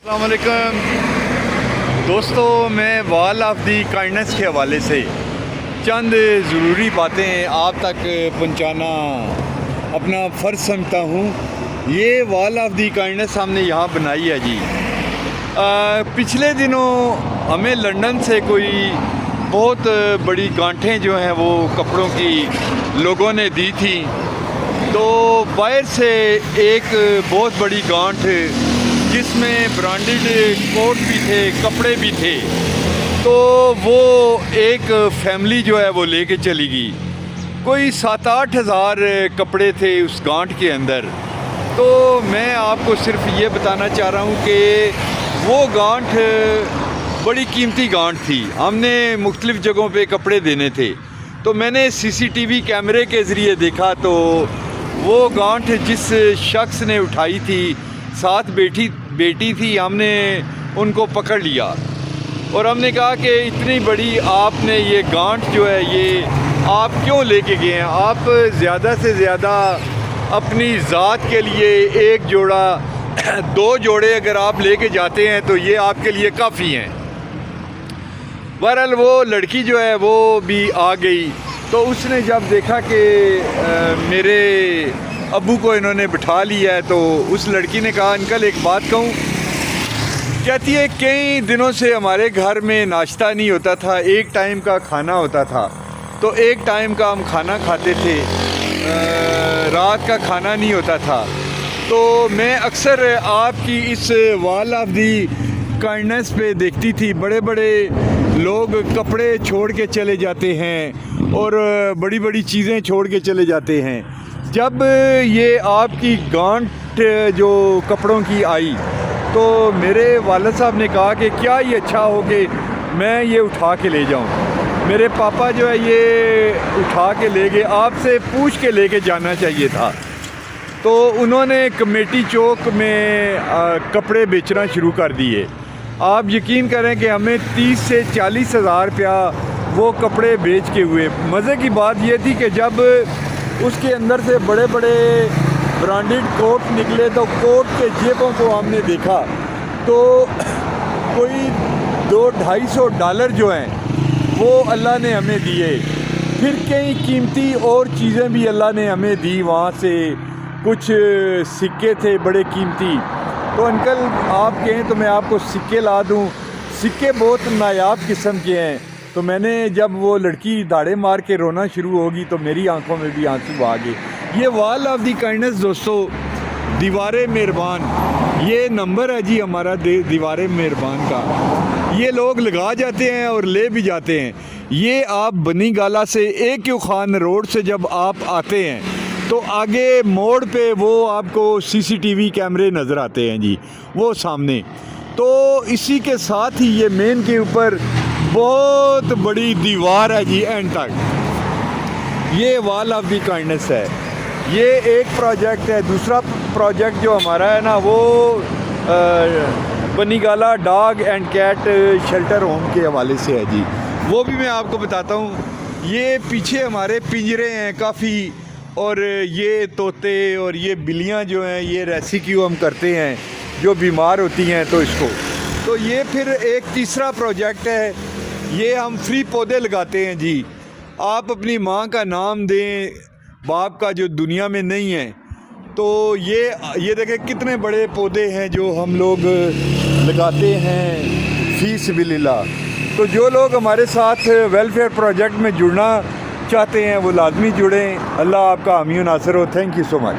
السلام علیکم دوستو، میں وال آف دی کائنڈنس کے حوالے سے چند ضروری باتیں آپ تک پہنچانا اپنا فرض سمجھتا ہوں۔ یہ وال آف دی کائنڈنس ہم نے یہاں بنائی ہے جی۔ پچھلے دنوں ہمیں لندن سے کوئی بہت بڑی گانٹھیں جو ہیں وہ کپڑوں کی لوگوں نے دی تھی، تو باہر سے ایک بہت بڑی گانٹھ جس میں برانڈڈ کوٹ بھی تھے، کپڑے بھی تھے، تو وہ ایک فیملی جو ہے وہ لے کے چلی گئی۔ کوئی 7-8 ہزار کپڑے تھے اس گانٹھ کے اندر۔ تو میں آپ کو صرف یہ بتانا چاہ رہا ہوں کہ وہ گانٹھ بڑی قیمتی گانٹھ تھی۔ ہم نے مختلف جگہوں پہ کپڑے دینے تھے، تو میں نے CCTV کیمرے کے ذریعے دیکھا تو وہ گانٹھ جس شخص نے اٹھائی تھی، ساتھ بیٹی تھی، ہم نے ان کو پکڑ لیا اور ہم نے کہا کہ اتنی بڑی آپ نے یہ گانٹھ جو ہے یہ آپ کیوں لے کے گئے ہیں؟ آپ زیادہ سے زیادہ اپنی ذات کے لیے ایک جوڑا 2 جوڑے اگر آپ لے کے جاتے ہیں تو یہ آپ کے لیے کافی ہیں۔ بہرحال وہ لڑکی جو ہے وہ بھی آ گئی، تو اس نے جب دیکھا کہ میرے ابو کو انہوں نے بٹھا لیا ہے، تو اس لڑکی نے کہا انکل ایک بات کہوں؟ کہتی ہے کئی دنوں سے ہمارے گھر میں ناشتہ نہیں ہوتا تھا، ایک ٹائم کا کھانا ہوتا تھا، تو ایک ٹائم کا ہم کھانا کھاتے تھے، رات کا کھانا نہیں ہوتا تھا۔ تو میں اکثر آپ کی اس وال آف دی کائنڈنس پہ دیکھتی تھی، بڑے بڑے لوگ کپڑے چھوڑ کے چلے جاتے ہیں اور بڑی بڑی چیزیں چھوڑ کے چلے جاتے ہیں۔ جب یہ آپ کی گانٹھ جو کپڑوں کی آئی تو میرے والد صاحب نے کہا کہ کیا یہ اچھا ہو کہ میں یہ اٹھا کے لے جاؤں۔ میرے پاپا جو ہے یہ اٹھا کے لے گئے، آپ سے پوچھ کے لے کے جانا چاہیے تھا۔ تو انہوں نے کمیٹی چوک میں کپڑے بیچنا شروع کر دیے۔ آپ یقین کریں کہ ہمیں 30 سے 40 ہزار روپیہ وہ کپڑے بیچ کے ہوئے۔ مزے کی بات یہ تھی کہ جب اس کے اندر سے بڑے بڑے برانڈڈ کوٹ نکلے تو کوٹ کے جیبوں کو ہم نے دیکھا تو کوئی $200-250 جو ہیں وہ اللہ نے ہمیں دیے۔ پھر کئی قیمتی اور چیزیں بھی اللہ نے ہمیں دی وہاں سے، کچھ سکے تھے بڑے قیمتی۔ تو انکل آپ کہیں تو میں آپ کو سکے لا دوں، سکے بہت نایاب قسم کے ہیں۔ تو میں نے جب وہ لڑکی داڑے مار کے رونا شروع ہوگی تو میری آنکھوں میں بھی آنسو آ گئے۔ یہ وال آف دی کائنڈنس دوستو، دیوار مہربان، یہ نمبر ہے جی ہمارا دیوار مہربان کا۔ یہ لوگ لگا جاتے ہیں اور لے بھی جاتے ہیں۔ یہ آپ بنی گالا سے AQ خان روڈ سے جب آپ آتے ہیں تو آگے موڑ پہ وہ آپ کو CCTV کیمرے نظر آتے ہیں جی، وہ سامنے۔ تو اسی کے ساتھ ہی یہ مین کے اوپر بہت بڑی دیوار ہے جی اینڈ تک۔ یہ وال آف دی کائنڈنس ہے، یہ ایک پروجیکٹ ہے۔ دوسرا پروجیکٹ جو ہمارا ہے نا وہ Bani Gala dog and cat shelter home کے حوالے سے ہے جی، وہ بھی میں آپ کو بتاتا ہوں۔ یہ پیچھے ہمارے پنجرے ہیں کافی، اور یہ طوطے اور یہ بلیاں جو ہیں یہ ریسکیو ہم کرتے ہیں جو بیمار ہوتی ہیں تو اس کو۔ تو یہ پھر ایک تیسرا پروجیکٹ ہے، یہ ہم فری پودے لگاتے ہیں جی۔ آپ اپنی ماں کا نام دیں، باپ کا جو دنیا میں نہیں ہے، تو یہ دیکھیں کتنے بڑے پودے ہیں جو ہم لوگ لگاتے ہیں فی سبیل اللہ۔ تو جو لوگ ہمارے ساتھ ویلفیئر پروجیکٹ میں جڑنا چاہتے ہیں وہ لازمی جڑیں۔ اللہ آپ کا حامی و ناصر ہو۔ Thank you so much.